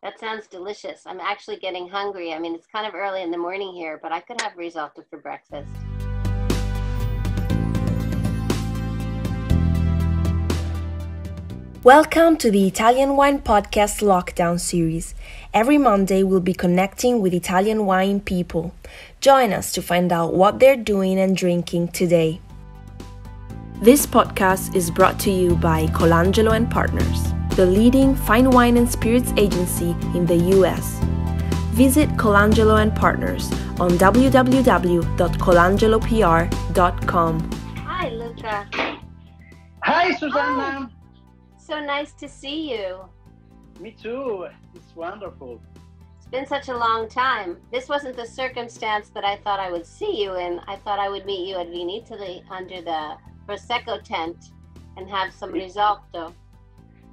That sounds delicious. I'm actually getting hungry. I mean, it's kind of early in the morning here, but I could have risotto for breakfast. Welcome to the Italian Wine Podcast Lockdown series. Every Monday we'll be connecting with Italian wine people. Join us to find out what they're doing and drinking today. This podcast is brought to you by Colangelo and Partners, the leading fine wine and spirits agency in the US. Visit Colangelo and Partners on www.colangelopr.com. Hi, Luca. Hi, Susannah. Hi. So nice to see you. Me too. It's wonderful. It's been such a long time. This wasn't the circumstance that I thought I would see you in. I thought I would meet you at Venetian under the Prosecco tent and have some risotto.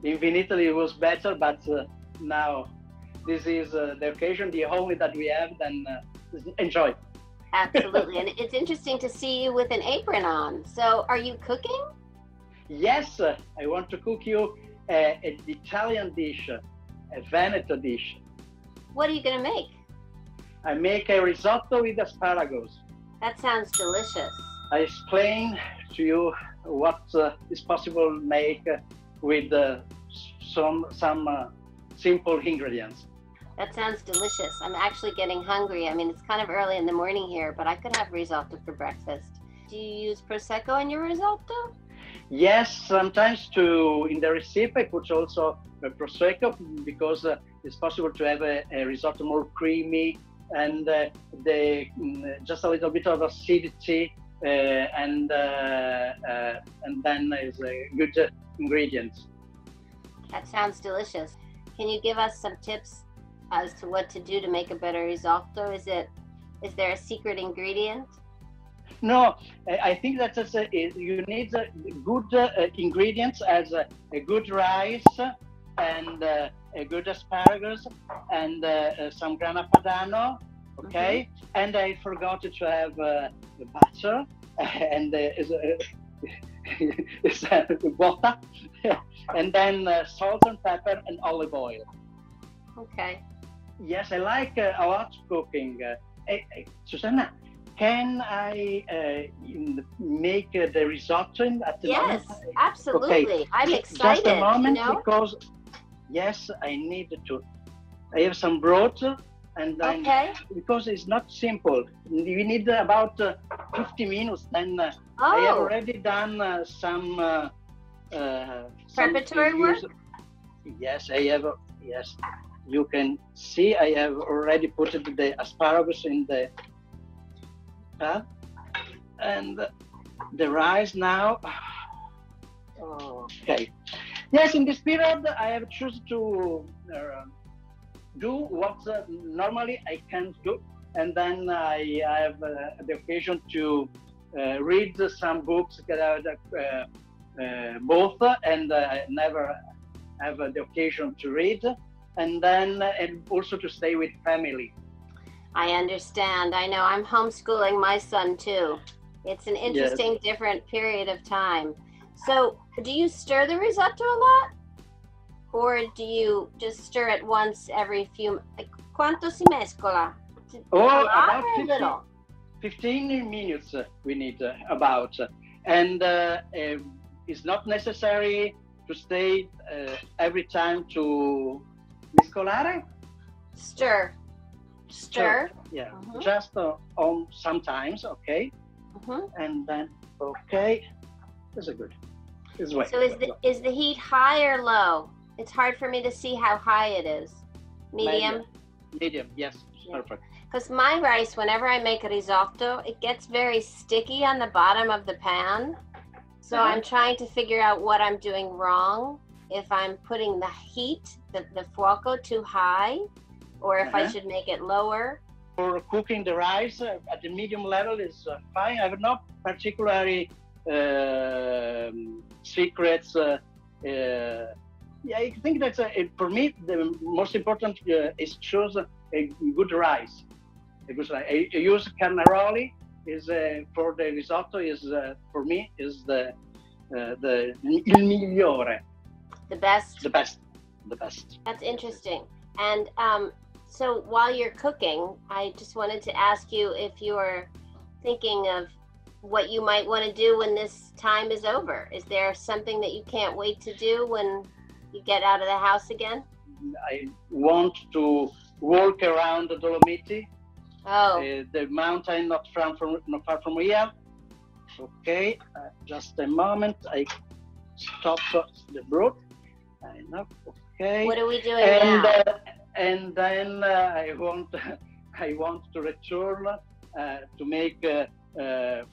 In Venetian it was better, but now this is the occasion, the only that we have, then enjoy. Absolutely. And it's interesting to see you with an apron on. So are you cooking? Yes, I want to cook you an Italian dish, a Veneto dish. What are you going to make? I make a risotto with asparagus. That sounds delicious. I explain to you what is possible to make with some simple ingredients. That sounds delicious. I'm actually getting hungry. I mean, it's kind of early in the morning here, but I could have risotto for breakfast. Do you use Prosecco in your risotto? Yes, sometimes in the recipe I put also a Prosecco because it's possible to have a risotto more creamy and just a little bit of acidity and then is a good ingredient. That sounds delicious. Can you give us some tips as to what to do to make a better risotto? Is there a secret ingredient? No, I think that you need good ingredients as a good rice and a good asparagus and some grana padano, okay? Mm-hmm. And I forgot to have butter and butter, and then salt and pepper and olive oil. Okay. Yes, I like a lot cooking. Susannah, can I make the risotto at the moment? Yes, absolutely. Okay. I'm excited. Just a moment, because yes, I need to. I have some broth, and then because it's not simple, we need about 50 minutes. Then I have already done some preparatory work. Yes, I have. Yes, you can see I have already put the asparagus in the pan and the rice now. Okay. Yes, in this period I have chosen to do what normally I can't do, and then I have the occasion to read some books, both, and never have the occasion to read, and then and also to stay with family. I understand. I know. I'm homeschooling my son too. It's an interesting, different period of time. So, do you stir the risotto a lot? Or do you just stir it once every few... Quanto si mescola? About 15 minutes we need about. And it's not necessary to stay every time to mescolare? Stir. Yeah, just on sometimes, okay. And then, okay, this is good. This way. So is the heat high or low? It's hard for me to see how high it is. Medium? Medium, yes, perfect. Because my rice, whenever I make a risotto, it gets very sticky on the bottom of the pan. So I'm trying to figure out what I'm doing wrong. If I'm putting the heat, the fuoco too high, or if I should make it lower. For cooking the rice at the medium level is fine. I have not particularly secrets. I think that for me the most important is choose a good rice. I use Carnaroli. Is for the risotto is for me is the il migliore. The best. The best. That's interesting. And so while you're cooking, I just wanted to ask you if you're thinking of what you might want to do when this time is over. Is there something that you can't wait to do when you get out of the house again? I want to walk around the Dolomiti, the mountain not far from here. Okay, just a moment. I stop the brook. Okay. What are we doing now? And then I want to return to make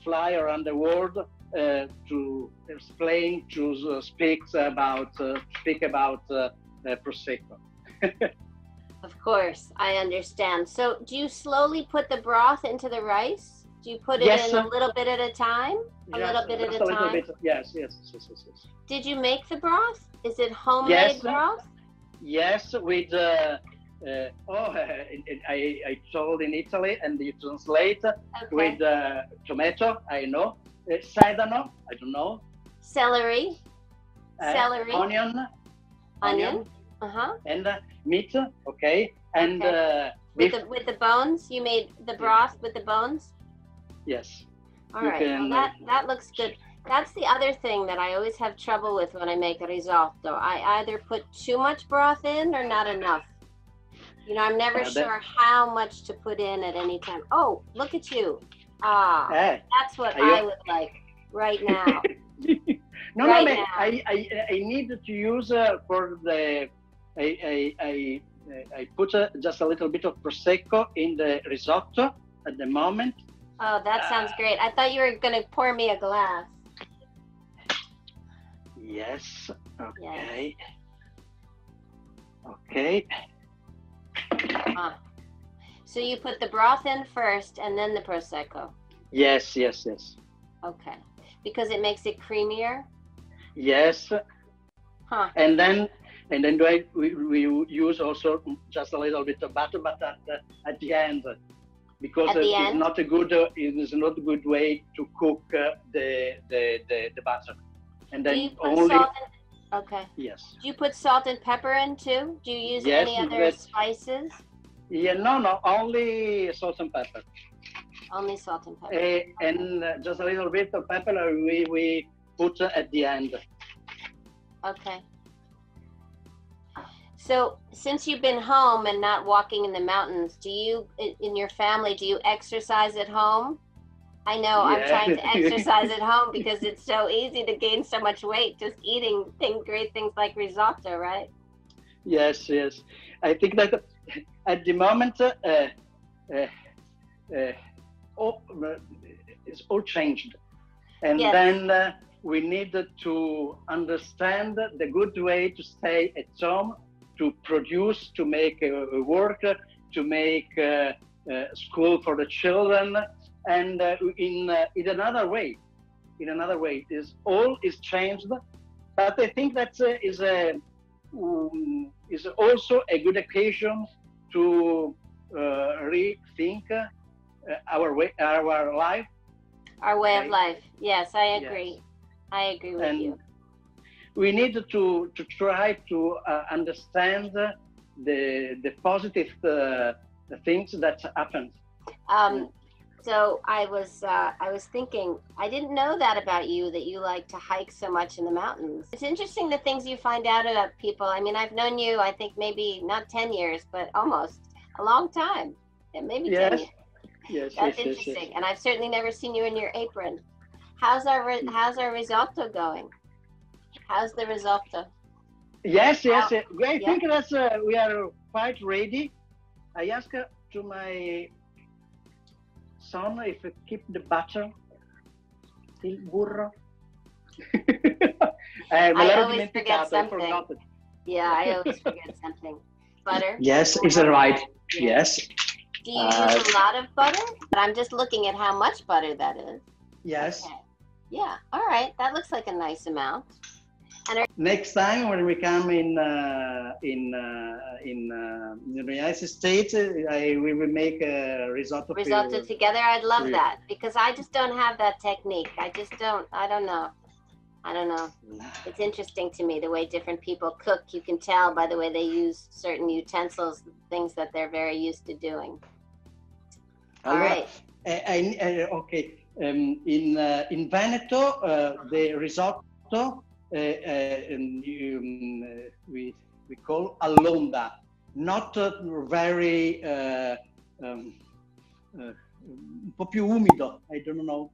fly around the world to explain, to speak about Prosecco. Of course, I understand. So do you slowly put the broth into the rice? Do you put it in a little bit at a time? A little bit at a time? Yes. Did you make the broth? Is it homemade broth? Yes, with I told in Italy, and you translate with tomato, I know, sedano, I don't know, celery, onion, and meat, okay, and with the bones. You made the broth with the bones. Yes. All right. Well, that looks good. That's the other thing that I always have trouble with when I make risotto. I either put too much broth in or not enough. You know, I'm never sure how much to put in at any time. Oh, look at you. That's what I would like right now. No, I need to use for the, I put just a little bit of Prosecco in the risotto at the moment. Oh, that sounds great. I thought you were going to pour me a glass. Yes. Okay. Yes. Okay. So you put the broth in first and then the Prosecco? Yes. Okay. Because it makes it creamier? Yes. And then we use also just a little bit of butter, but at the end, because it is not a good way to cook the butter. And then do you put salt in? Okay. Yes. Do you put salt and pepper in too? Do you use any other spices? Yeah, no, only salt and pepper. Only salt and pepper. And just a little bit of pepper we put at the end. Okay. So since you've been home and not walking in the mountains, do you, in your family, do you exercise at home? I know I'm trying to exercise at home because it's so easy to gain so much weight just eating great things like risotto, right? Yes. I think that at the moment, it's all changed. And then we need to understand the good way to stay at home, to produce, to make work, to make school for the children, and in another way, is all is changed. But I think that is also a good occasion to rethink our life. Our way of life. Yes, I agree. Yes. I agree with you. We need to try to understand the positive things that happened. So I was thinking, I didn't know that about you, that you like to hike so much in the mountains. It's interesting the things you find out about people. I mean, I've known you, I think maybe not 10 years, but almost a long time. Maybe 10 years. Yes. That's interesting. And I've certainly never seen you in your apron. How's our risotto going? How's the risotto? Yes. I think that we are quite ready. I asked to my son if I keep the butter, il burro. I always forget something. I always forget something. Butter? Yes, is it right? Yes. Do you use a lot of butter? I'm just looking at how much butter that is. Yes. Okay. Yeah. All right. That looks like a nice amount. And next time when we come in the United States, we will make a risotto together. I'd love that because I just don't have that technique. I don't know. I don't know. It's interesting to me the way different people cook. You can tell by the way they use certain utensils, things that they're very used to doing. All right. Okay. In Veneto, the risotto we call all'onda, not very un po' più umido. I don't know.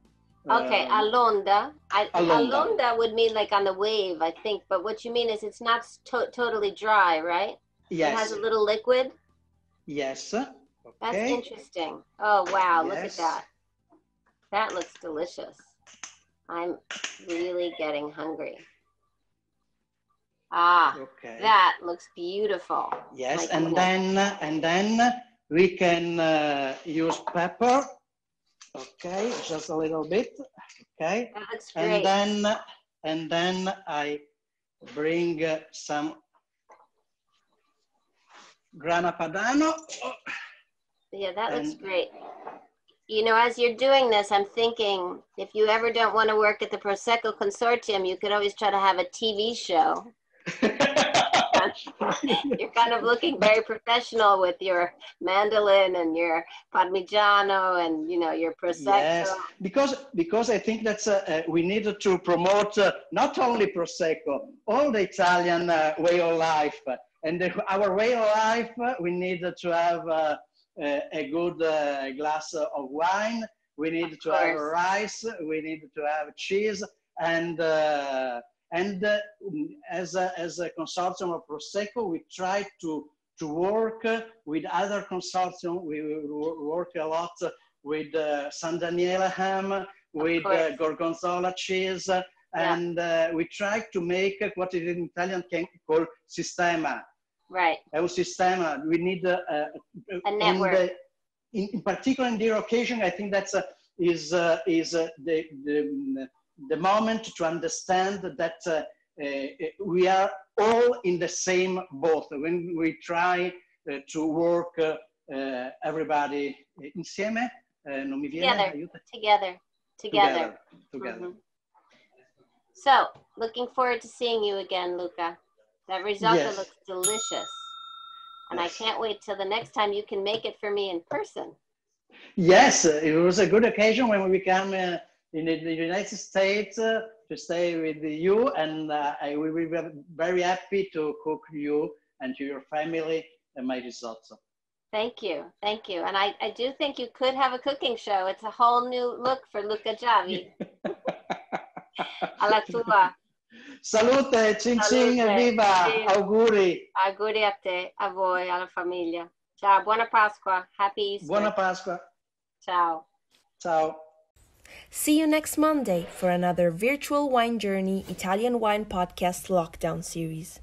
Okay, all'onda. All'onda would mean like on the wave, I think. But what you mean is it's not totally dry, right? Yes. It has a little liquid? Yes. That's Okay. interesting. Oh, wow. Yes. Look at that. That looks delicious. I'm really getting hungry. Ah, okay. That looks beautiful. Yes, and then we can use pepper. Okay, just a little bit. Okay, that looks great. And then I bring some grana padano. Yeah, that looks great. You know, as you're doing this, I'm thinking if you ever don't want to work at the Prosecco Consortium, you could always try to have a TV show. You're kind of looking very professional with your mandolin and your parmigiano and, you know, your Prosecco. Yes, because I think that's we need to promote not only Prosecco, all the Italian way of life. And our way of life, we need to have a good glass of wine. We need to have rice. We need to have cheese. And as a consortium of Prosecco, we try to work with other consortium. We work a lot with San Daniele ham, with Gorgonzola cheese, and we try to make what in Italian can call sistema. Right. Un sistema. We need a network. In particular, in their occasion, I think that's is the moment to understand that we are all in the same boat when we try to work everybody insieme. Non mi viene, together. Mm-hmm. So, looking forward to seeing you again, Luca. That risotto looks delicious. And I can't wait till the next time you can make it for me in person. Yes, it was a good occasion when we come in the United States to stay with you, and I will be very happy to cook you and to your family my risotto. Thank you. And I do think you could have a cooking show. It's a whole new look for Luca Giavi. Alla tua. Salute, cin cin, viva, sì. Auguri. Auguri a te, a voi, alla famiglia. Ciao, buona Pasqua, happy Easter. Buona Pasqua. Ciao. Ciao. See you next Monday for another virtual wine journey Italian wine podcast lockdown series.